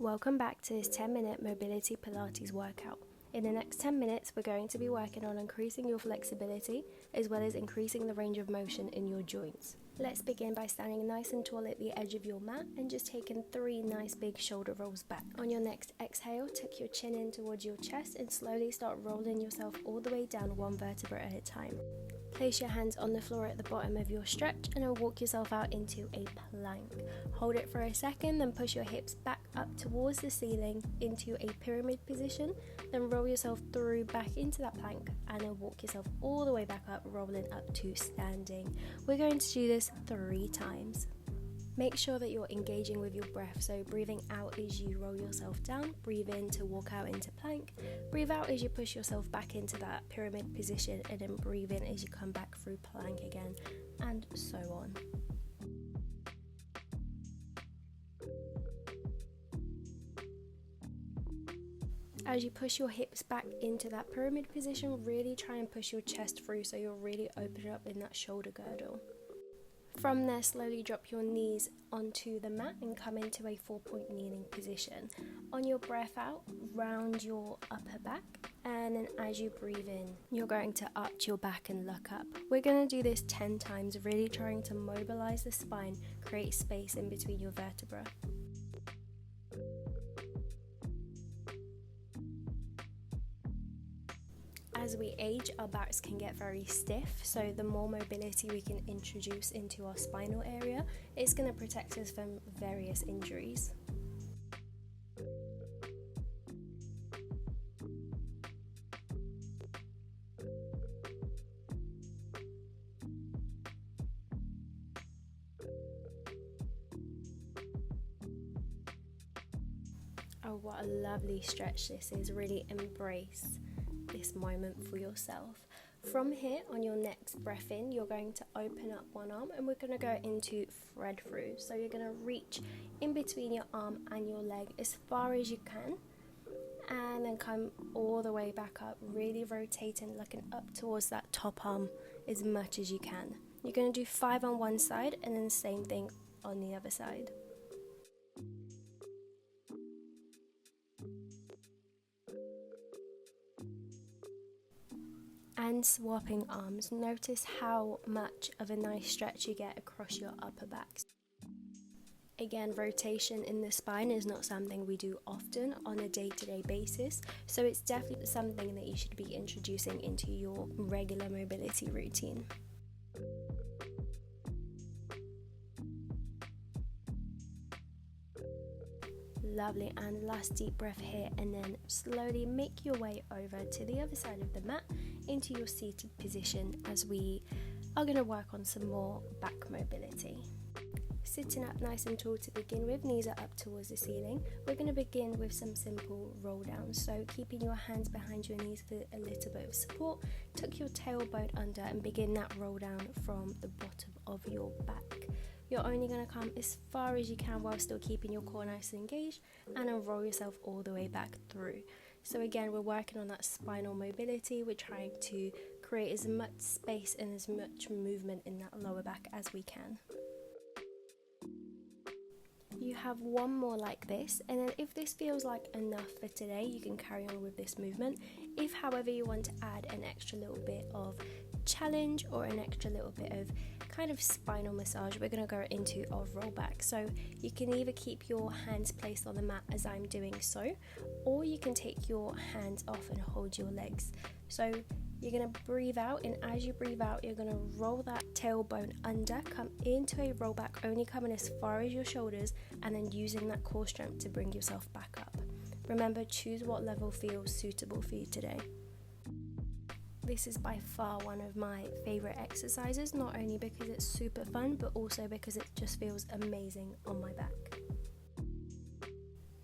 Welcome back to this 10-minute Mobility Pilates workout. In the next 10 minutes, we're going to be working on increasing your flexibility as well as increasing the range of motion in your joints. Let's begin by standing nice and tall at the edge of your mat and just taking 3 nice big shoulder rolls back. On your next exhale, tuck your chin in towards your chest and slowly start rolling yourself all the way down one vertebra at a time. Place your hands on the floor at the bottom of your stretch and then walk yourself out into a plank. Hold it for a second, then push your hips back up towards the ceiling into a pyramid position. Then roll yourself through back into that plank and then walk yourself all the way back up, rolling up to standing. We're going to do this 3 times. Make sure that you're engaging with your breath, so breathing out as you roll yourself down, breathe in to walk out into plank, breathe out as you push yourself back into that pyramid position, and then breathe in as you come back through plank again, and so on. As you push your hips back into that pyramid position, really try and push your chest through so you're really open up in that shoulder girdle. From there, slowly drop your knees onto the mat and come into a 4-point kneeling position. On your breath out, round your upper back, and then as you breathe in, you're going to arch your back and look up. We're going to do this 10 times, really trying to mobilize the spine, create space in between your vertebrae. As we age, our backs can get very stiff, so the more mobility we can introduce into our spinal area, it's going to protect us from various injuries. Oh, what a lovely stretch this is. Really embrace this moment for yourself. From here, on your next breath in, you're going to open up one arm and we're going to go into thread through. So you're going to reach in between your arm and your leg as far as you can, and then come all the way back up, really rotating, looking up towards that top arm as much as you can. You're going to do 5 on one side and then the same thing on the other side. And swapping arms, notice how much of a nice stretch you get across your upper back. Again, rotation in the spine is not something we do often on a day-to-day basis, so it's definitely something that you should be introducing into your regular mobility routine. Lovely, and last deep breath here, and then slowly make your way over to the other side of the mat into your seated position as we are going to work on some more back mobility. Sitting up nice and tall to begin with, knees are up towards the ceiling. We're going to begin with some simple roll downs, so keeping your hands behind your knees for a little bit of support, tuck your tailbone under and begin that roll down from the bottom of your back. You're only going to come as far as you can while still keeping your core nice and engaged, and then roll yourself all the way back through. So again, we're working on that spinal mobility. We're trying to create as much space and as much movement in that lower back as we can. You have one more like this, and then if this feels like enough for today, you can carry on with this movement. If however you want to add an extra little bit of challenge or an extra little bit of kind of spinal massage, we're going to go into our rollback. So you can either keep your hands placed on the mat as I'm doing so, or you can take your hands off and hold your legs. So you're going to breathe out, and as you breathe out, you're going to roll that tailbone under, come into a rollback, only coming as far as your shoulders, and then using that core strength to bring yourself back up. Remember, choose what level feels suitable for you today. This is by far one of my favorite exercises, not only because it's super fun, but also because it just feels amazing on my back.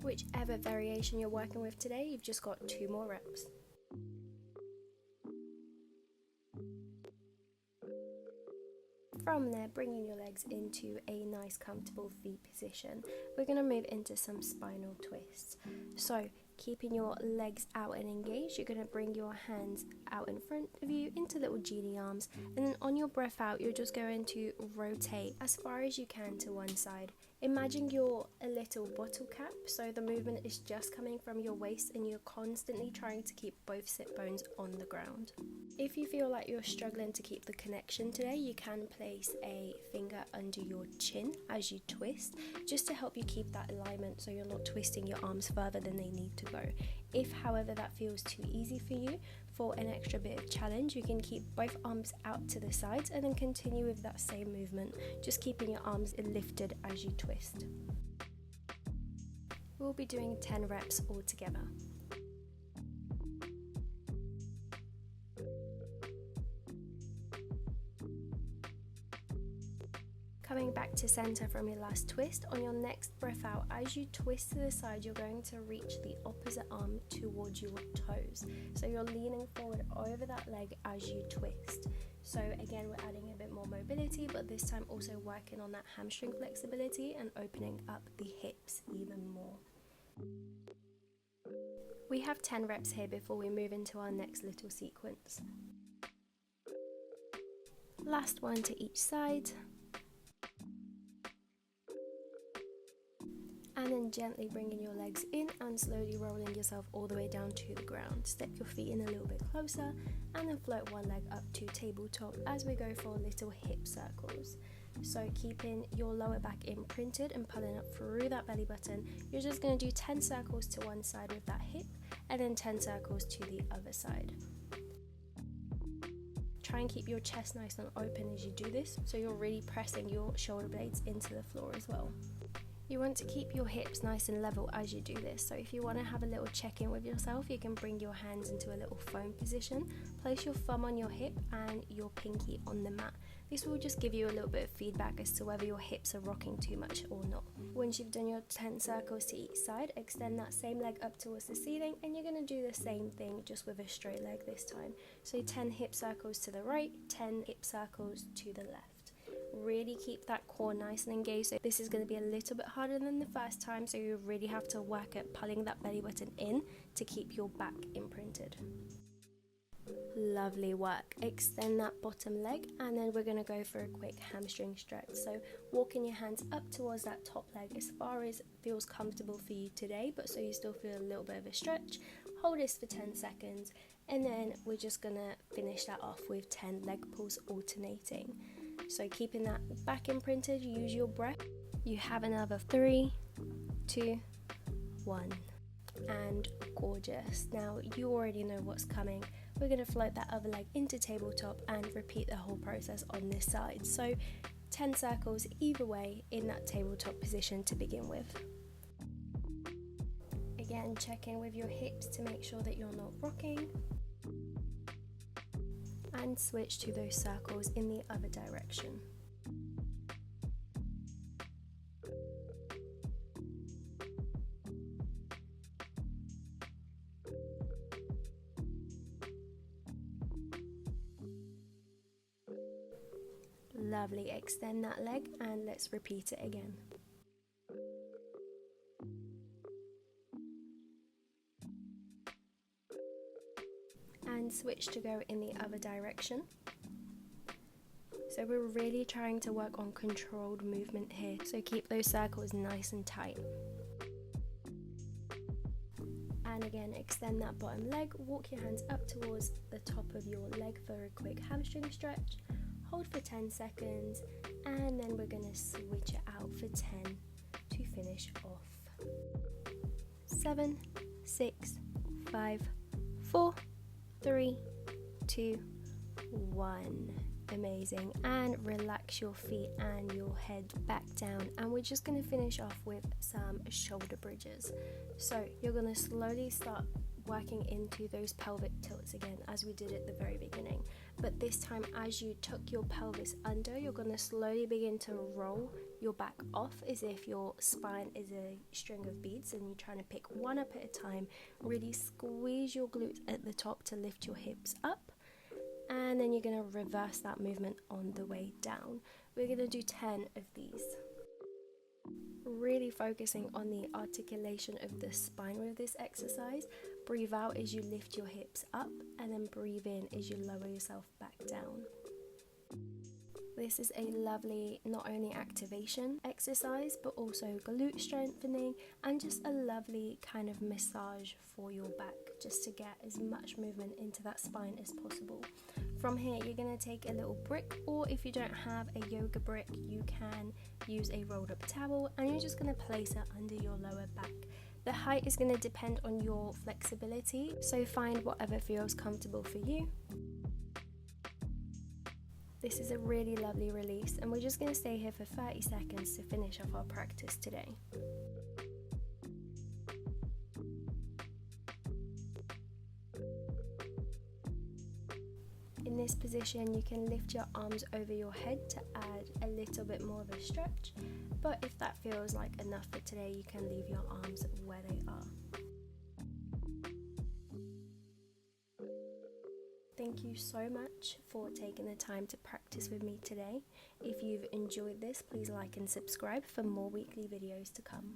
Whichever variation you're working with today, you've just got 2 more reps. From there, bringing your legs into a nice comfortable V position, we're going to move into some spinal twists. So keeping your legs out and engaged, you're going to bring your hands out in front of you into little genie arms, and then on your breath out, you're just going to rotate as far as you can to one side Imagine you're a little bottle cap, so the movement is just coming from your waist and you're constantly trying to keep both sit bones on the ground. If you feel like you're struggling to keep the connection today, you can place a finger under your chin as you twist, just to help you keep that alignment so you're not twisting your arms further than they need to go. If, however, that feels too easy for you, for an extra bit of challenge, you can keep both arms out to the sides and then continue with that same movement, just keeping your arms lifted as you twist. We'll be doing 10 reps all together. Coming back to center from your last twist, on your next breath out, as you twist to the side, you're going to reach the opposite arm towards your toes. So you're leaning forward over that leg as you twist. So again, we're adding a bit more mobility, but this time also working on that hamstring flexibility and opening up the hips even more. We have 10 reps here before we move into our next little sequence. Last one to each side. And then gently bringing your legs in and slowly rolling yourself all the way down to the ground. Step your feet in a little bit closer and then float one leg up to tabletop as we go for little hip circles. So keeping your lower back imprinted and pulling up through that belly button, you're just going to do 10 circles to one side with that hip and then 10 circles to the other side. Try and keep your chest nice and open as you do this, so you're really pressing your shoulder blades into the floor as well. You want to keep your hips nice and level as you do this, so if you want to have a little check-in with yourself, you can bring your hands into a little foam position, place your thumb on your hip and your pinky on the mat. This will just give you a little bit of feedback as to whether your hips are rocking too much or not. Once you've done your 10 circles to each side, extend that same leg up towards the ceiling and you're going to do the same thing just with a straight leg this time. So 10 hip circles to the right, 10 hip circles to the left. Really keep that core nice and engaged. So this is going to be a little bit harder than the first time, so you really have to work at pulling that belly button in to keep your back imprinted. Lovely work. Extend that bottom leg and then we're going to go for a quick hamstring stretch. So walking your hands up towards that top leg as far as feels comfortable for you today, but so you still feel a little bit of a stretch. Hold this for 10 seconds and then we're just going to finish that off with 10 leg pulls alternating. So keeping that back imprinted, use your breath. You have another 3, 2, 1. And gorgeous. Now you already know what's coming. We're going to float that other leg into tabletop and repeat the whole process on this side. So 10 circles either way in that tabletop position to begin with. Again, check in with your hips to make sure that you're not rocking. And switch to those circles in the other direction. Lovely, extend that leg and let's repeat it again. And switch to go in the other direction. So we're really trying to work on controlled movement here, so keep those circles nice and tight. And again, extend that bottom leg, walk your hands up towards the top of your leg for a quick hamstring stretch, hold for 10 seconds, and then we're going to switch it out for 10 to finish off. 7, 6, 5, 4, 3, 2, 1. Amazing. And relax your feet and your head back down, and we're just going to finish off with some shoulder bridges. So you're going to slowly start working into those pelvic tilts again as we did at the very beginning, but this time as you tuck your pelvis under, you're going to slowly begin to roll your back off as if your spine is a string of beads and you're trying to pick one up at a time. Really squeeze your glutes at the top to lift your hips up, and then you're going to reverse that movement on the way down. We're going to do 10 of these. Really focusing on the articulation of the spine with this exercise. Breathe out as you lift your hips up, and then breathe in as you lower yourself back down. This is a lovely not only activation exercise but also glute strengthening and just a lovely kind of massage for your back, just to get as much movement into that spine as possible. From here you're going to take a little brick, or if you don't have a yoga brick you can use a rolled up towel, and you're just going to place it under your lower back. The height is going to depend on your flexibility, so find whatever feels comfortable for you. This is a really lovely release, and we're just going to stay here for 30 seconds to finish off our practice today. In this position you can lift your arms over your head to add a little bit more of a stretch, but if that feels like enough for today you can leave your arms where they are. Thank you so much for taking the time to practice with me today. If you've enjoyed this, please like and subscribe for more weekly videos to come.